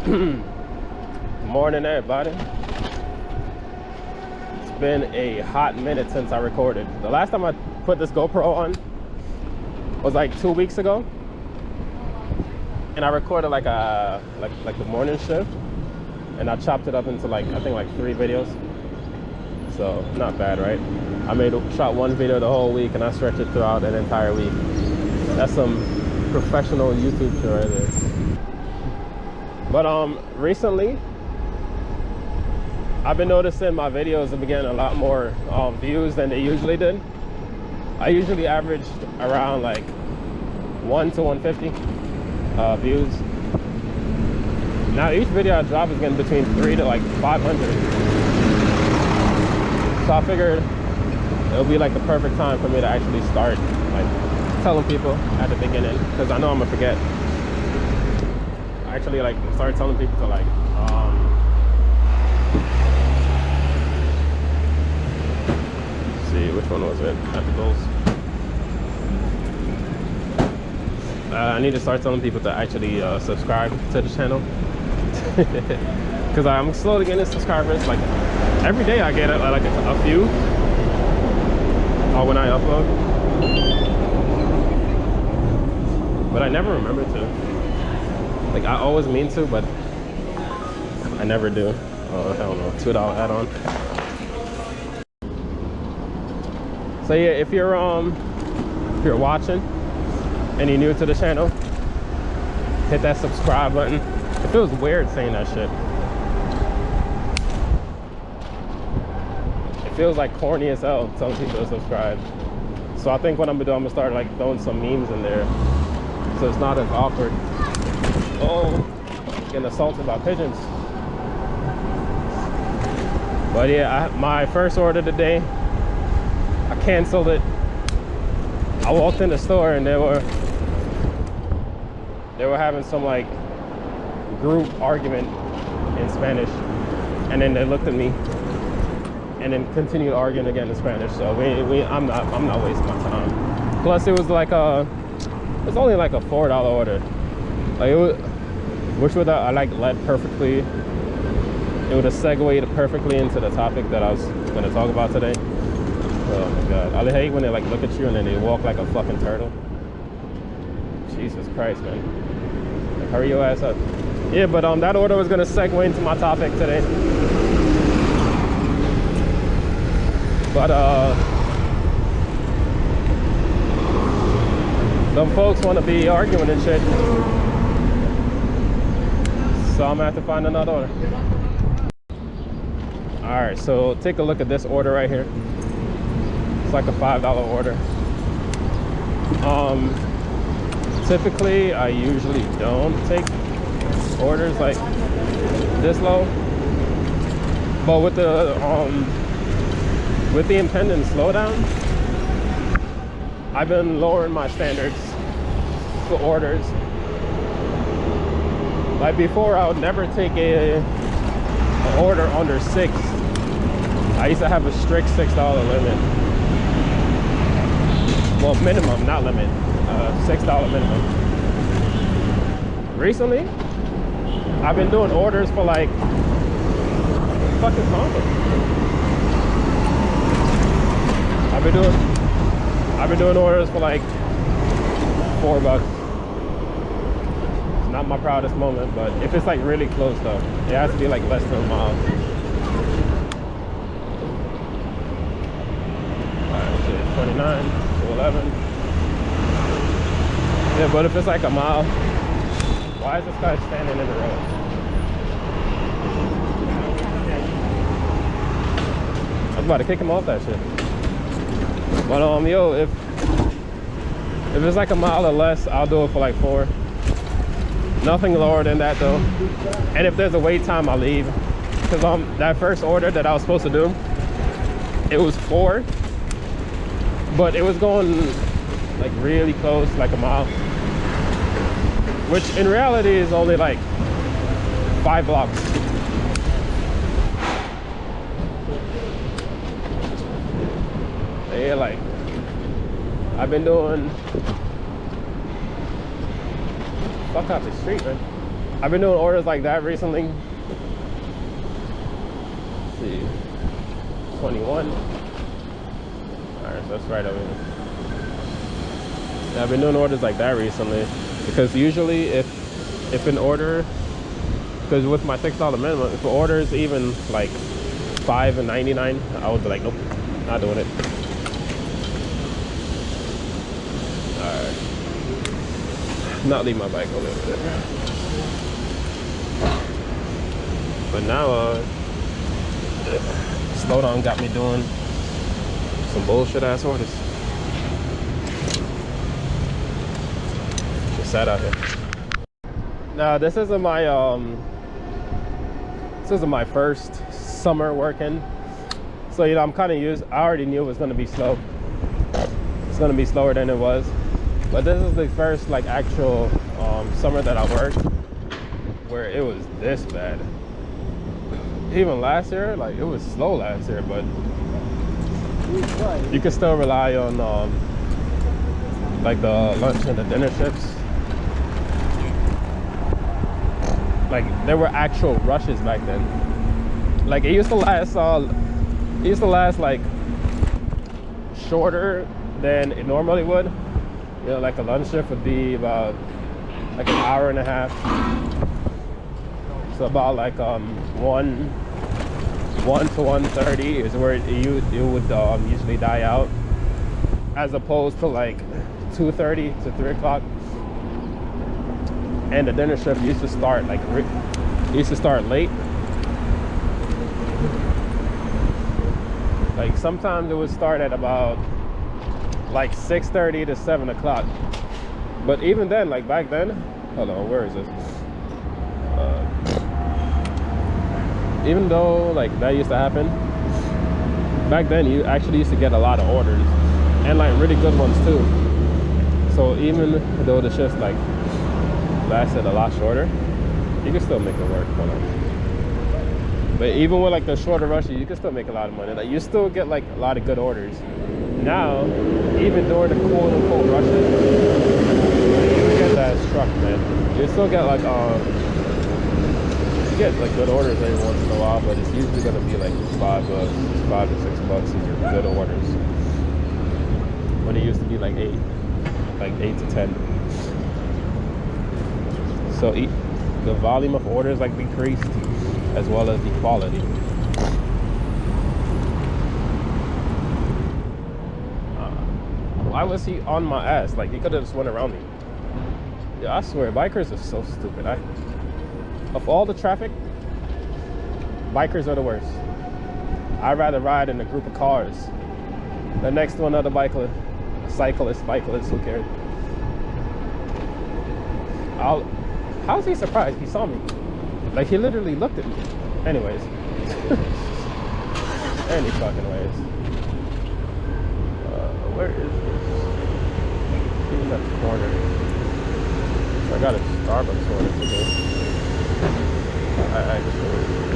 Morning, everybody. It's been a hot minute since I recorded. The last time I put this GoPro on was like 2 weeks ago, and I recorded like the morning shift, and I chopped it up into I think 3 videos. So not bad, right? I shot one video the whole week, and I stretched it throughout an entire week. That's some professional YouTube show right there. But recently I've been noticing my videos have been getting a lot more views than they usually did. I usually averaged around like 1 to 150 views. Now each video I drop is getting between 3 to 500. So I figured it'll be like the perfect time for me to actually start telling people at the beginning, because I know I'm gonna forget. Actually start telling people to see which one was it. Epicals. I need to start telling people to actually subscribe to the channel, because I'm slowly getting subscribers. Like every day I get a few when I upload, but I never remember to. I always mean to, but I never do. Oh, hell no. $2 add-on. So yeah, if you're watching and you're new to the channel, hit that subscribe button. It feels weird saying that shit. It feels like corny as hell telling people to subscribe. So I think what I'm gonna do, I'm gonna start throwing some memes in there, so it's not as awkward. Oh, getting assaulted by pigeons. But yeah, my first order today, I canceled it. I walked in the store and they were having some group argument in Spanish, and then they looked at me and then continued arguing again in Spanish. So I'm not wasting my time. Plus it was it's only a $4 order. Which would led perfectly. It would have segued perfectly into the topic that I was going to talk about today. Oh my god, I hate when they look at you and then they walk like a fucking turtle. Jesus Christ, man! Hurry your ass up. Yeah, but that order was going to segue into my topic today. But some folks want to be arguing and shit. So I'm gonna have to find another order. All right, so take a look at this order right here. It's like a $5 order. Typically I usually don't take orders like this low, but with the impending slowdown, I've been lowering my standards for orders. Before, I would never take an order under 6. I used to have a strict $6 limit. Well, minimum, not limit. $6 minimum. Recently, I've been doing orders for fucking combo. I've been doing orders for $4. Not my proudest moment, but if it's really close though, it has to be less than a mile. Alright, so 29 to 11. Yeah, but if it's a mile, why is this guy standing in the road? I was about to kick him off that shit. But yo, if it's a mile or less, I'll do it for 4. Nothing lower than that though. And if there's a wait time, I'll leave. Because that first order that I was supposed to do, it was 4, but it was going really close, a mile, which in reality is only 5 blocks. Yeah, I've been doing fuck out the street, man. I've been doing orders like that recently. Let's see, 21. Alright, so that's right over here. Yeah, I've been doing orders like that recently because usually if an order, because with my $6 minimum, if an order is even like $5.99, I would be like, nope, not doing it. Alright, not leave my bike over there. But now slowdown got me doing some bullshit ass orders. Just sat out here. Now this isn't my first summer working, so you know I'm kind of used. I already knew it was going to be slow. It's going to be slower than it was, but this is the first like actual summer that I worked where it was this bad. Even last year, like it was slow last year, but you can still rely on like the lunch and the dinner shifts. Like there were actual rushes back then. Like it used to last like shorter than it normally would. You know, like a lunch shift would be about like an hour and a half. So about like 1 to 1:30 is where it would usually die out, as opposed to like 2:30 to 3 o'clock. And the dinner shift used to start like late. Like sometimes it would start at about like 6:30 to 7 o'clock. But even then, like back then, hold on, where is this? Even though like that used to happen, back then you actually used to get a lot of orders, and like really good ones too. So even though the shifts like lasted a lot shorter, you can still make it work. Hold on. But even with like the shorter rushes, you can still make a lot of money. Like you still get like a lot of good orders. Now, even during the quote unquote rushes, you get that struck, man. You still get like you get like good orders every once in a while, but it's usually gonna be like $5 to $6. These are good orders. When it used to be like 8 to 10. So the volume of orders like decreased, as well as the quality. Why was he on my ass? Like he could have just went around me. Yeah, I swear, bikers are so stupid. Of all the traffic, bikers are the worst. I'd rather ride in a group of cars than next to another cyclist, who cares? How's he surprised? He saw me. Like he literally looked at me. Anyways. Any fucking ways. Where is this? Even at the corner. So I got a Starbucks order to do. I just right here.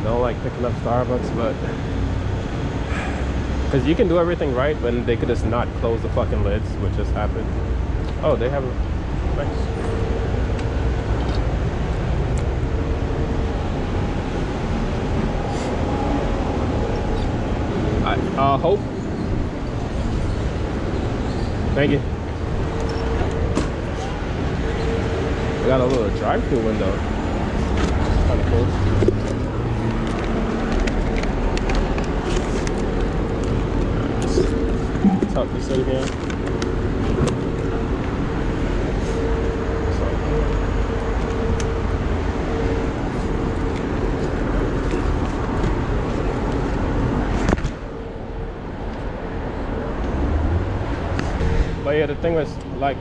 Don't like picking up Starbucks, but because you can do everything right, but they could just not close the fucking lids, which just happened. Oh, they have a nice. Hope. Thank you. We got a little drive-through window. Kind of cool. Tuck this in here. But yeah, the thing was like,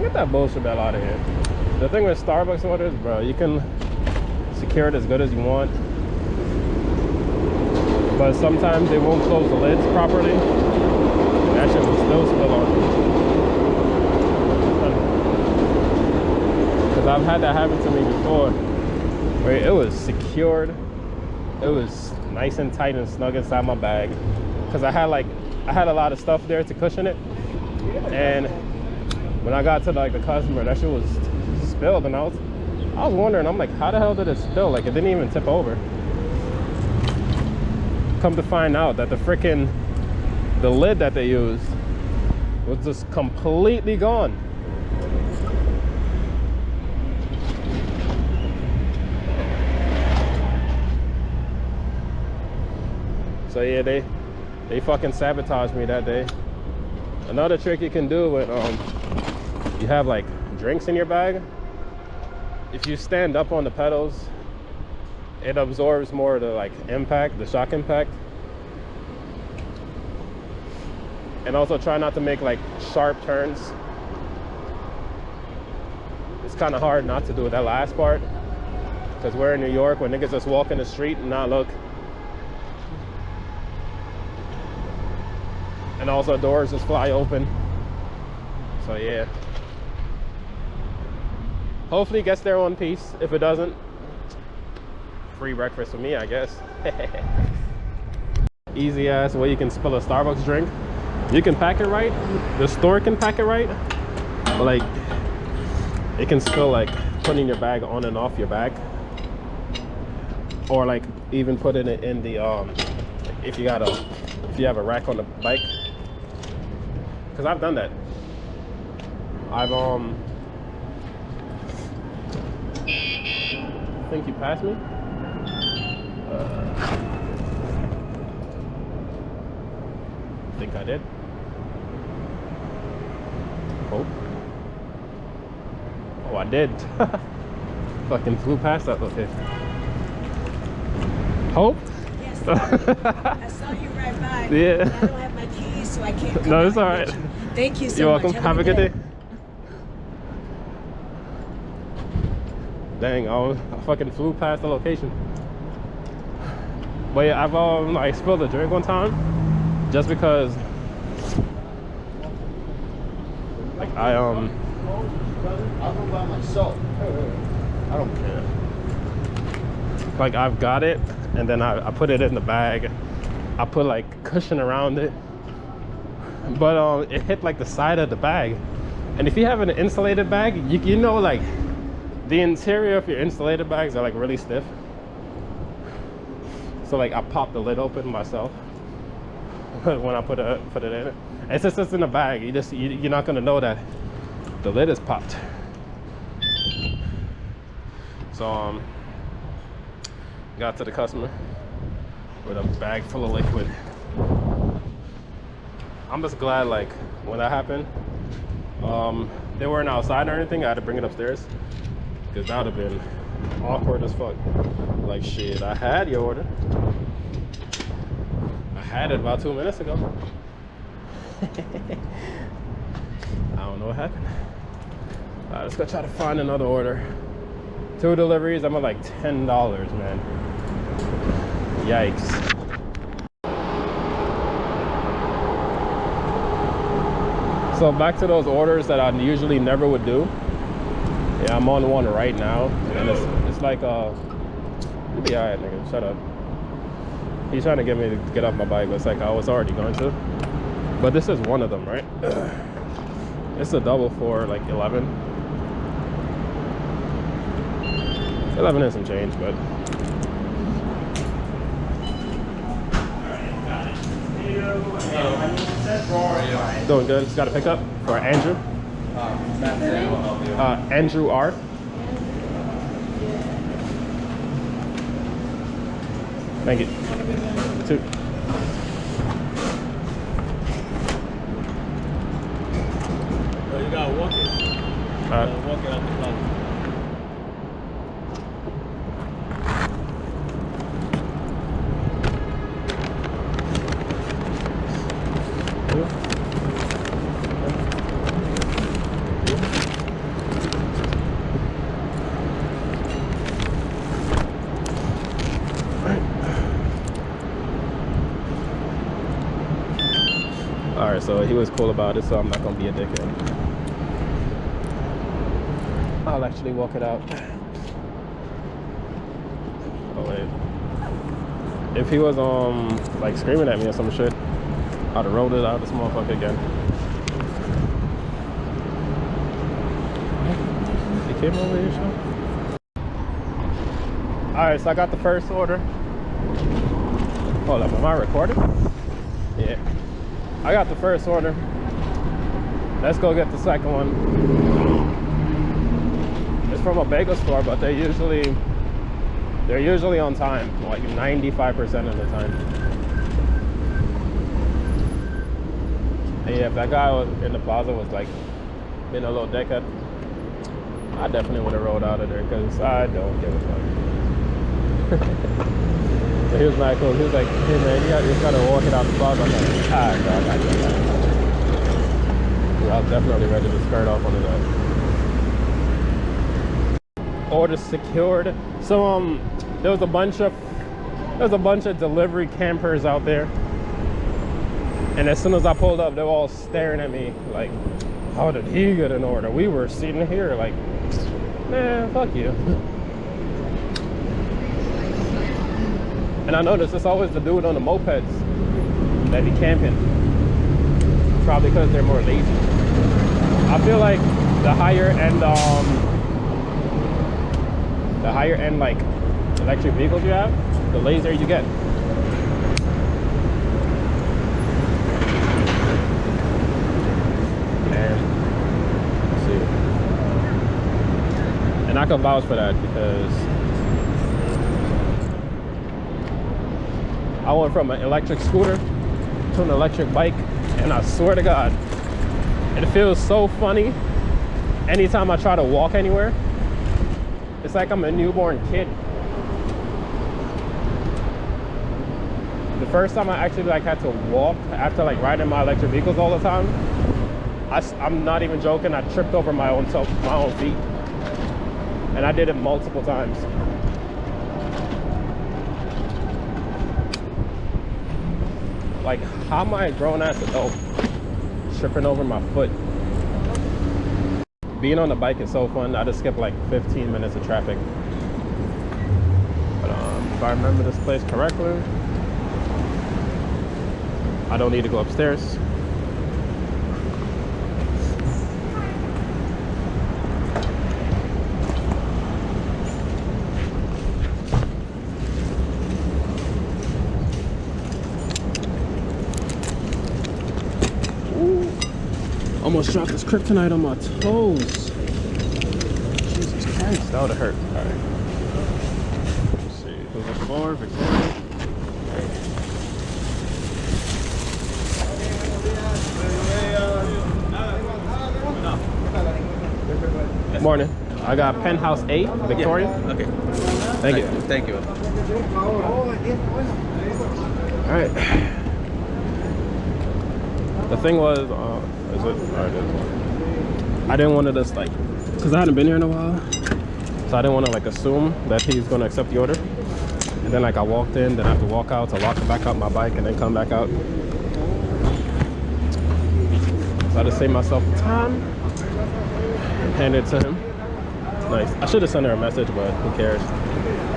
get that bullshit bell out of here. The thing with Starbucks orders, bro, you can secure it as good as you want, but sometimes they won't close the lids properly. That shit will still spill on you. Because I've had that happen to me before, where it was secured, it was nice and tight and snug inside my bag, because I had a lot of stuff there to cushion it. And when I got to like the customer, that shit was spilled, and I was wondering, I'm like, how the hell did it spill? Like, it didn't even tip over. Come to find out that the lid that they used was just completely gone. So yeah, they fucking sabotaged me that day. Another trick you can do with you have like drinks in your bag. If you stand up on the pedals, it absorbs more of the like impact, the shock impact. And also try not to make like sharp turns. It's kind of hard not to do that last part, because we're in New York where niggas just walk in the street and not look. And also doors just fly open. So yeah. Hopefully it gets there one piece. If it doesn't, free breakfast for me, I guess. Easy ass way you can spill a Starbucks drink. You can pack it right. The store can pack it right. But like, it can spill like putting your bag on and off your bag. Or like even putting it in the if you have a rack on the bike. Cause I've done that. I think you passed me. I think I did. Hope. Oh, I did. Fucking flew past that location. Hope? Yes. I saw you right by. Yeah. I don't have my keys, so I can't come. No, it's all right. Thank you so much. You're welcome. Have a good day. Dang, I fucking flew past the location. But yeah, I've like spilled a drink one time just because like I'll go by myself. I don't care. Like I've got it and then I put it in the bag. I put like cushion around it. But it hit like the side of the bag. And if you have an insulated bag, you know like the interior of your insulated bags are like really stiff. So like I popped the lid open myself when I put it in it. It's just in the bag. You're not gonna know that the lid is popped. So got to the customer with a bag full of liquid. I'm just glad like when that happened, they weren't outside or anything. I had to bring it upstairs because that would have been awkward as fuck. Like shit, I had your order. I had it about 2 minutes ago. I don't know what happened. Alright, let's go try to find another order. 2 deliveries, I'm at like $10, man. Yikes. So back to those orders that I usually never would do. Yeah, I'm on one right now, and it's like you'll be alright, nigga. Shut up. He's trying to get me to get off my bike, but it's like I was already going to. But this is one of them, right? It's a double for like 11. 11 and some change, but. Doing good. Just got a pickup for Andrew. Andrew R. Thank you. 2. Oh, you gotta walk it. Walk it out the closet. Alright, so he was cool about it, so I'm not gonna be a dickhead. I'll actually walk it out. Oh wait. If he was like screaming at me or some shit, I'd have rolled it out of this motherfucker again. came over here, so. Alright, so I got the first order. Hold up, am I recording? Yeah. I got the first order. Let's go get the second one. It's from a bagel store, but they're usually on time, like 95% of the time. And yeah, if that guy in the plaza was like being a little dickhead, I definitely would have rolled out of there because I don't give a fuck. So he was not cool. He was like, hey man, you gotta walk it out the plaza. I'm like, ah, bro, I got you. I was definitely ready to skirt off on that. Order secured. So there was a bunch of delivery campers out there, and as soon as I pulled up, they were all staring at me like, how did he get an order? We were sitting here like, man, fuck you. And I noticed it's always the dude on the mopeds that be camping. Probably because they're more lazy. I feel like the higher end like electric vehicles you have, the lazier you get. And let's see. And I can vouch for that because I went from an electric scooter to an electric bike, and I swear to God, it feels so funny anytime I try to walk anywhere. It's like I'm a newborn kid. The first time I actually like had to walk after like riding my electric vehicles all the time, I'm not even joking, I tripped over my own feet. And I did it multiple times. Like, how am I a grown-ass adult tripping over my foot? Being on the bike is so fun. I just skipped like 15 minutes of traffic. But if I remember this place correctly, I don't need to go upstairs. Almost dropped this kryptonite on my toes. Jesus Christ, that would have hurt. All right. Let's see. Who's this for? Victoria. Morning. I got Penthouse 8, Victoria. Yeah. Okay. Thank you. Thank you. All right. The thing was, is it? All right, it is. I didn't want to just like, cause I hadn't been here in a while, so I didn't want to like assume that he's gonna accept the order. And then like I walked in, then I have to walk out to lock it back out my bike and then come back out. So I just saved myself the time, hand it to him. Nice. I should have sent her a message, but who cares?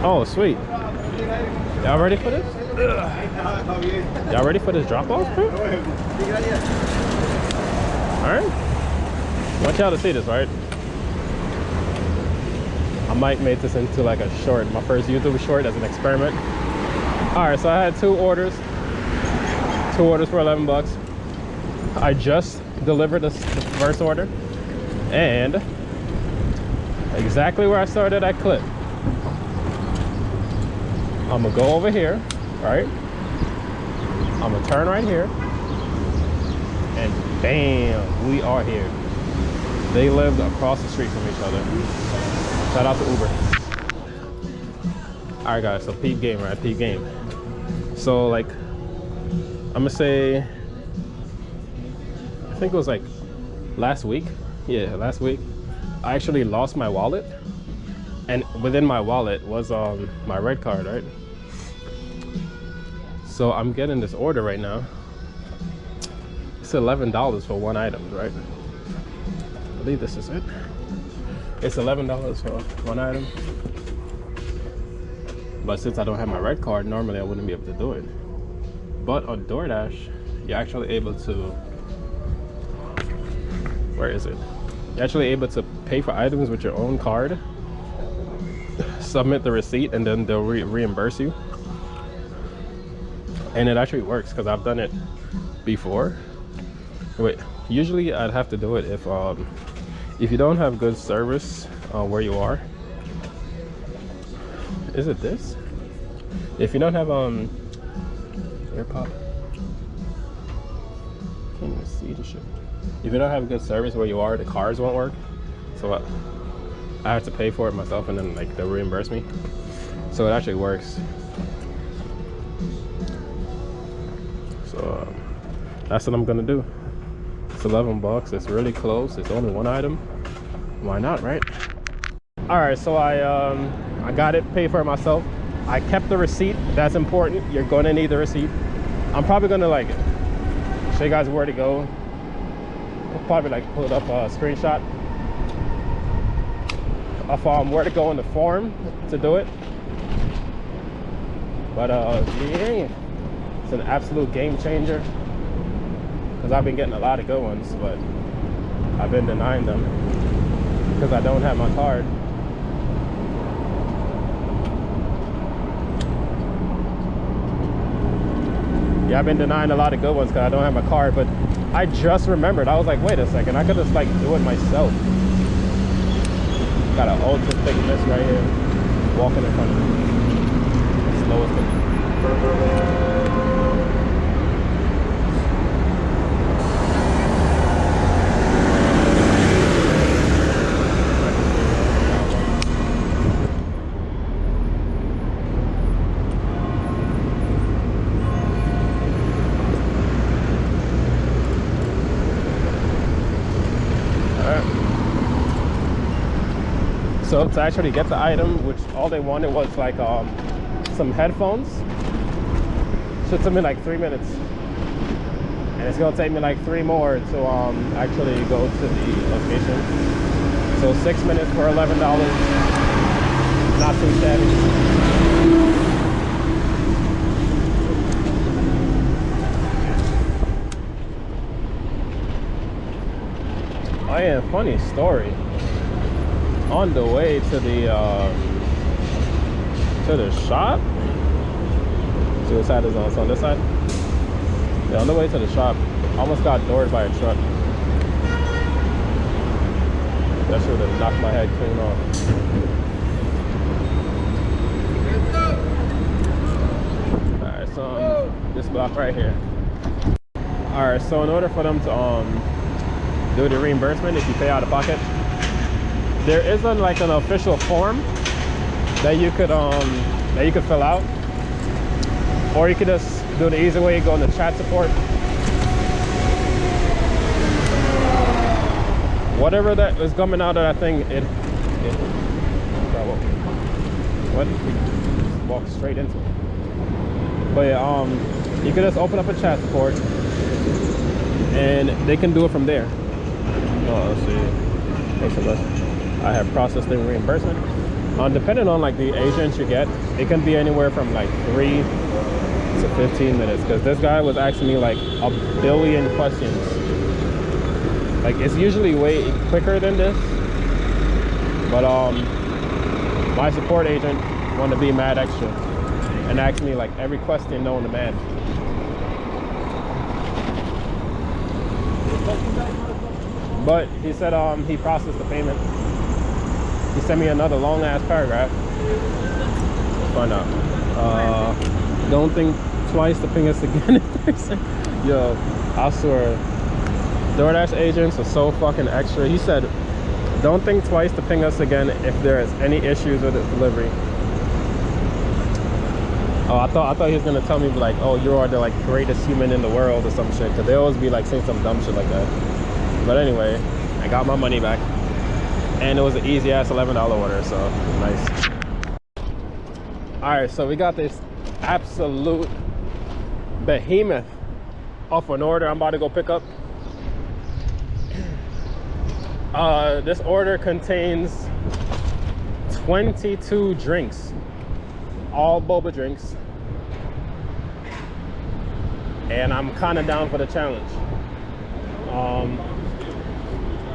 Oh, sweet. Y'all ready for this? Y'all ready for this drop off, bro? Alright. I want y'all to see this, right? I might make this into like a short, my first YouTube short as an experiment. Alright, so I had two orders for 11 bucks. I just delivered the first order, and exactly where I started that clip, I'm gonna go over here, right? I'm gonna turn right here, and bam, we are here. They lived across the street from each other. Shout out to Uber. All right, guys, so peep game, right? Peep game. So like, I'm gonna say, I think it was like last week. Yeah, last week. I actually lost my wallet, and within my wallet was my red card, right? So I'm getting this order right now. It's $11 for one item, right? I believe this is it. It's $11 for one item. But since I don't have my red card, normally I wouldn't be able to do it. But on DoorDash, you're actually able to, where is it? You're actually able to pay for items with your own card, submit the receipt, and then they'll reimburse you. And it actually works because I've done it before. Wait, usually I'd have to do it if you don't have good service where you are. Is it this? If you don't have AirPod, can't even see the shit. If you don't have good service where you are, the cards won't work. So I have to pay for it myself, and then like they'll reimburse me. So it actually works. So that's what I'm gonna do. It's $11. It's really close. It's only one item. Why not, right? All right, so I got it, paid for it myself. I kept the receipt. That's important. You're gonna need the receipt. I'm probably gonna like show you guys where to go. I'll probably like pull it up a screenshot of where to go in the form to do it. But yeah, it's an absolute game changer because I've been getting a lot of good ones, but I've been denying them because I don't have my card. Yeah, I've been denying a lot of good ones because I don't have my card, but I just remembered. I was like, wait a second, I could just like do it myself. Got an ultra thick mist right here, walking in front of me. Slowest thing. So to actually get the item, which all they wanted was like some headphones, should took me like 3 minutes, and it's gonna take me like 3 more to actually go to the location. So 6 minutes for $11, not too shabby. Oh yeah, funny story. On the way to the shop, see what side is on? So on this side? Yeah, on the way to the shop, almost got doored by a truck. That should have knocked my head clean off. Alright, so this block right here. Alright, so in order for them to do the reimbursement if you pay out of pocket, there isn't like an official form that you could fill out, or you could just do the easy way, go into chat support. Whatever that is coming out of that thing, what? Walk straight into it. But yeah, you could just open up a chat support, and they can do it from there. Oh, let's see. Thanks a lot. I have processed the reimbursement. Depending on like the agents you get, it can be anywhere from like 3 to 15 minutes. Because this guy was asking me like a billion questions. Like it's usually way quicker than this. But my support agent wanted to be mad extra and asked me like every question known to man. But he said he processed the payment. He sent me another long ass paragraph. Let's find out. Don't think twice to ping us again. Yo, I swear, DoorDash agents are so fucking extra. He said, don't think twice to ping us again if there is any issues with the delivery. Oh, I thought he was gonna tell me like, oh, you are the like greatest human in the world or some shit, because they always be like saying some dumb shit like that. But anyway, I got my money back. And it was an easy ass $11 order, so nice. All right, so we got this absolute behemoth of an order I'm about to go pick up. This order contains 22 drinks, all boba drinks, and I'm kind of down for the challenge.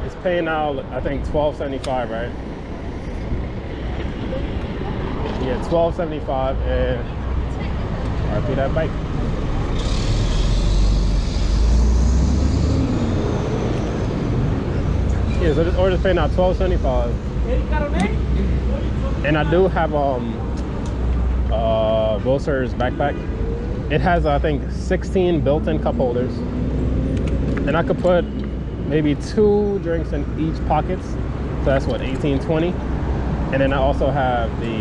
It's paying now, I think $12.75, right? Yeah, $12.75, and RP that bike. Yeah, so this order's paying out $12.75. And I do have Wilson's backpack. It has, I think, 16 built-in cup holders, and I could put maybe 2 drinks in each pockets. So that's what, 18, 20. And then I also have the,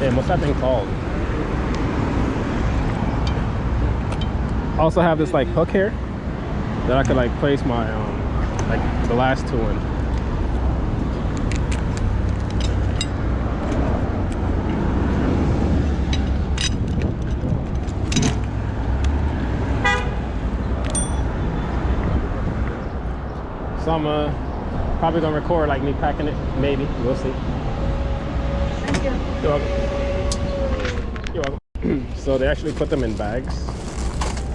damn, what's that thing called? I also have this like hook here that I could like place my like the last 2 in. So I'm probably gonna record like me packing it, maybe. We'll see. Thank you. You're welcome. You're welcome. So they actually put them in bags,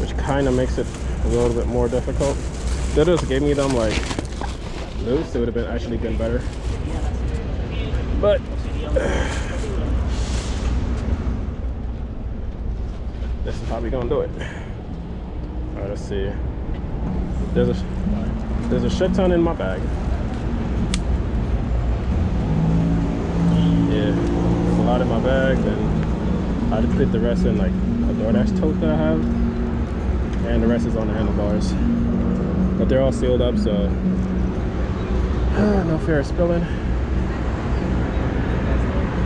which kind of makes it a little bit more difficult. They just gave me them like loose. It would have been actually been better. But this is probably gonna do it. All right, let's see. There's a shit ton in my bag. Yeah, there's a lot in my bag. Then I just put the rest in like a DoorDash tote that I have, and the rest is on the handlebars. But they're all sealed up, so no fear of spilling.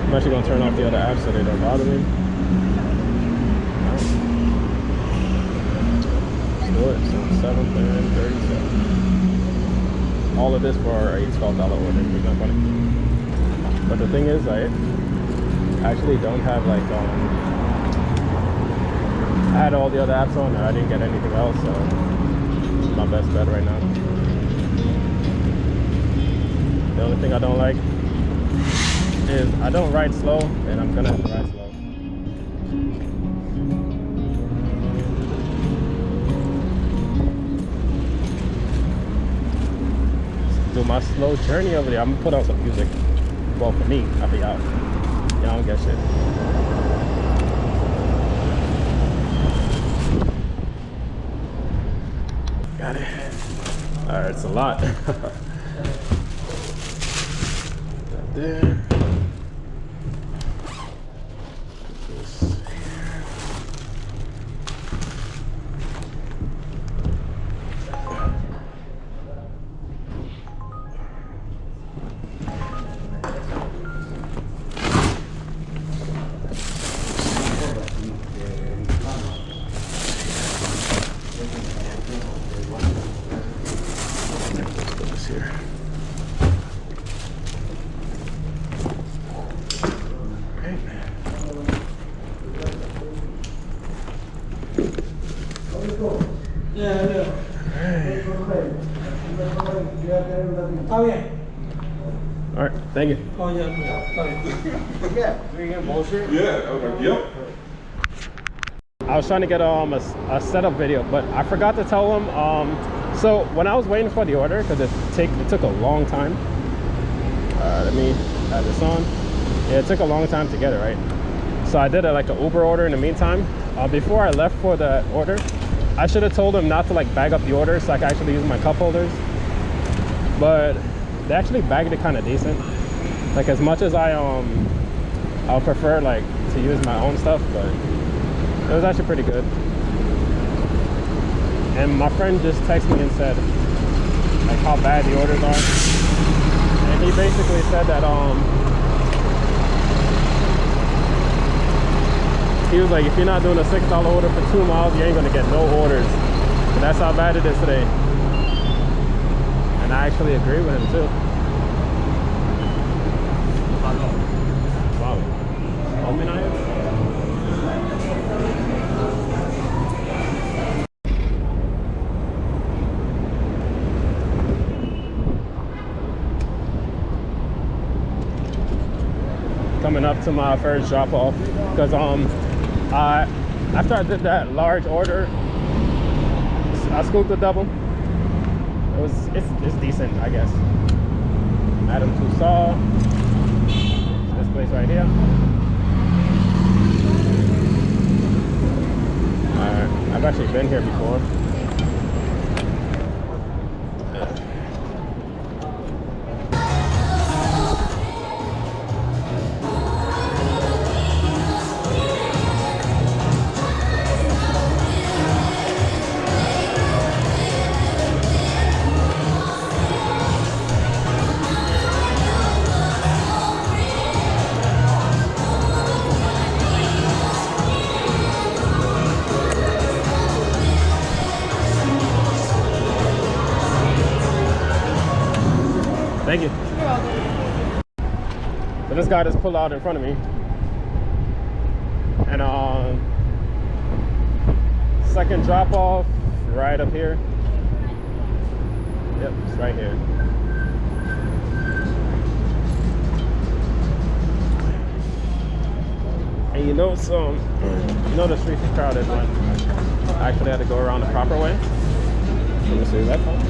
I'm actually gonna turn off the other apps so they don't bother me. Let's do it. So 7th and 37. All of this for a $12 order. It's not funny. But the thing is, I actually don't have like I had all the other apps on and I didn't get anything else, so it's my best bet right now. The only thing I don't like is I don't ride slow, and I'm gonna have to ride slow. Do my slow journey over there. I'm gonna put on some music. Well, for me, I think y'all don't get shit. Got it. All right, it's a lot. That there. Here. Okay. All right, thank you. Oh, yeah. Yeah, we get bullshit. Yeah, I was like, yep. I was trying to get a setup video, but I forgot to tell them. So when I was waiting for the order, because it took a long time. Let me add this on. Yeah, it took a long time to get it, right? So I did like an Uber order in the meantime. Before I left for the order, I should have told them not to like bag up the order so I could actually use my cup holders. But they actually bagged it kind of decent. Like as much as I'll prefer like to use my own stuff, but it was actually pretty good. And my friend just texted me and said like how bad the orders are. And he basically said that he was like, if you're not doing a $6 order for 2 miles, you ain't gonna get no orders. And that's how bad it is today. And I actually agree with him too. Wow. Coming up to my first drop off, because after I did that large order, I scooped a double, It's decent, I guess. Adam Tussauds. This place right here. I've actually been here before. Thank you. You're welcome. So this guy just pulled out in front of me, and second drop off right up here. Yep, it's right here. And you know the streets is crowded, but I actually had to go around the proper way. Let me see that one.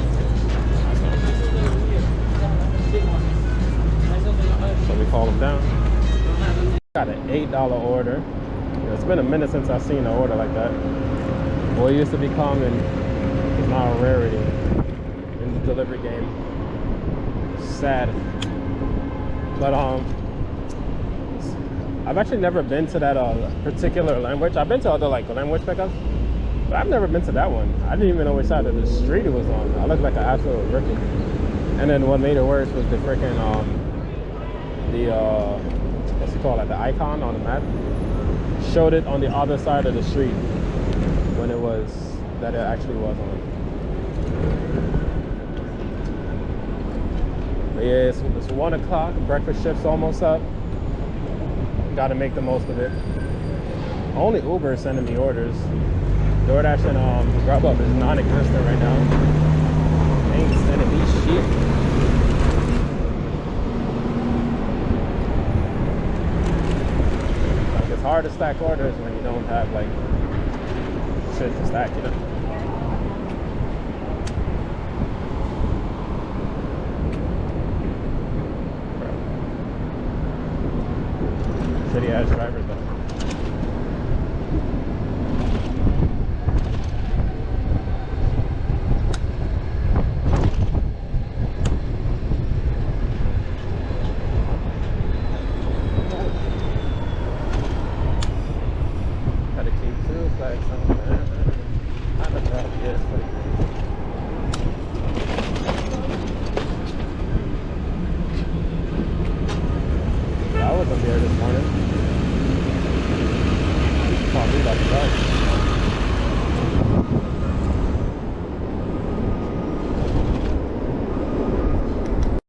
So we call them down. Got an $8 order. It's been a minute since I've seen an order like that. What used to be common is now a rarity in the delivery game. Sad. But I've actually never been to that particular language. I've been to other like language pickups, but I've never been to that one. I didn't even know which side of the street it was on. I looked like an absolute rookie. And then what made it worse was the freaking what's it called, like the icon on the map showed it on the other side of the street when it was that it actually was on. But yeah, it's 1 o'clock. Breakfast shift's almost up. Got to make the most of it. Only Uber is sending me orders. DoorDash and Grubhub is non-existent right now. Ain't sending me shit. It's hard to stack orders when you don't have like shit to stack, you know. Shitty ass drivers though.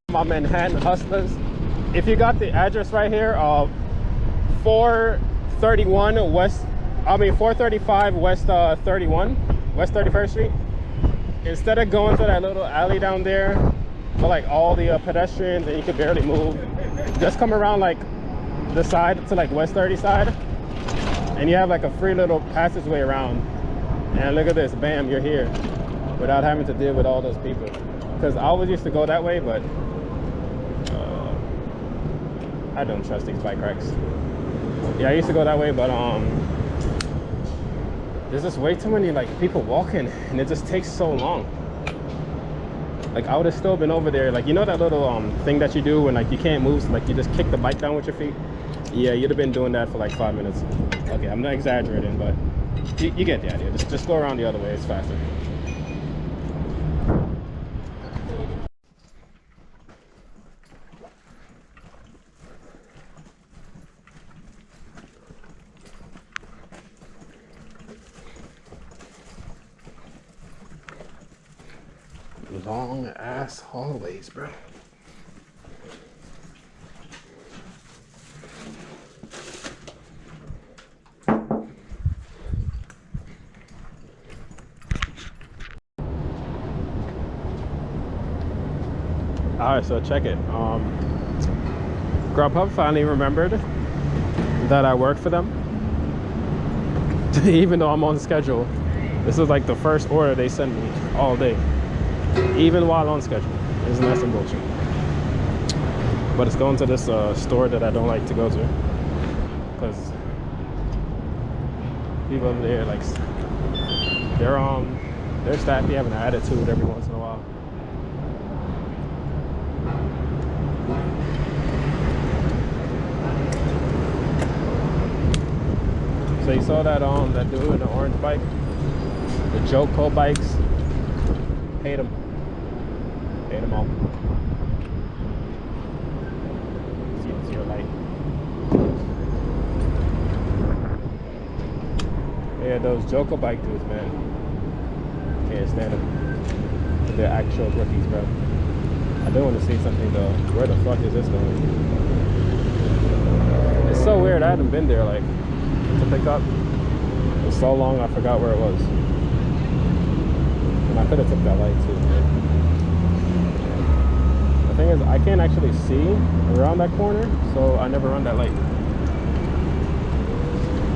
My Manhattan hustlers, if you got the address right here, 431 West, 435 West 31 West 31st Street, instead of going to that little alley down there for like all the pedestrians and you can barely move, just come around like the side to like West 30 side, and you have like a free little passageway around, and look at this, bam, you're here without having to deal with all those people. Because I always used to go that way, but I don't trust these bike racks. Yeah, I used to go that way, but there's just way too many like people walking, and it just takes so long. Like I would have still been over there, like you know that little thing that you do when like you can't move, so, like you just kick the bike down with your feet. Yeah, you'd have been doing that for like 5 minutes. Okay, I'm not exaggerating, but you get the idea. Just go around the other way, it's faster. Long ass hallways, bro. Alright, so check it. Grubhub finally remembered that I work for them. Even though I'm on schedule. This is like the first order they sent me all day. even while on schedule. Isn't that some bullshit? But it's going to this store that I don't like to go to, because people over there, like, their staff be having an attitude every once in a while. So you saw that that dude in the orange bike, the Joko bikes. Hate them all. See, it's your light. Yeah, those Joko bike dudes, man. Can't stand them. They're actual rookies, bro. I do want to see something though. Where the fuck is this going? It's so weird. I haven't been there like to pick up. It was so long I forgot where it was. And I could have took that light too, man. The thing is, I can't actually see around that corner, so I never run that light.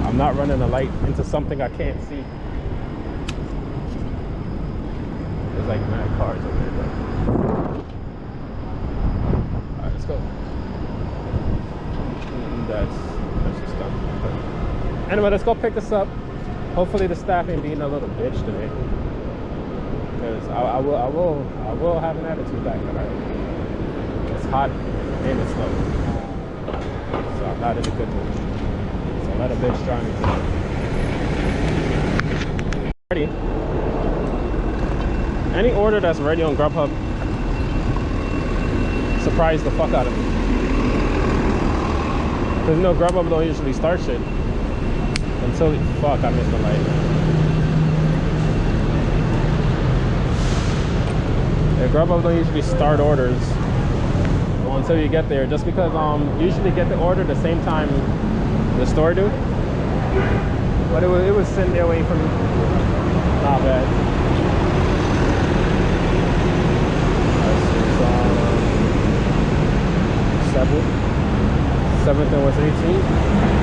I'm not running a light into something I can't see. There's like mad cars over there, bro. Alright, let's go. That's just done. Anyway, let's go pick this up. Hopefully the staff ain't being a little bitch today, because I will have an attitude back. Alright, it's hot and it's slow, so I'm not in a good mood. So let a bitch drive me today. Ready? Any order that's ready on Grubhub surprised the fuck out of me, because you know Grubhub don't usually start shit until fuck, I missed the light. Yeah, Grubhub don't usually start orders until you get there, just because usually get the order the same time the store do. But it was sitting there waiting for me. Not bad. This is 7th and what's 18th.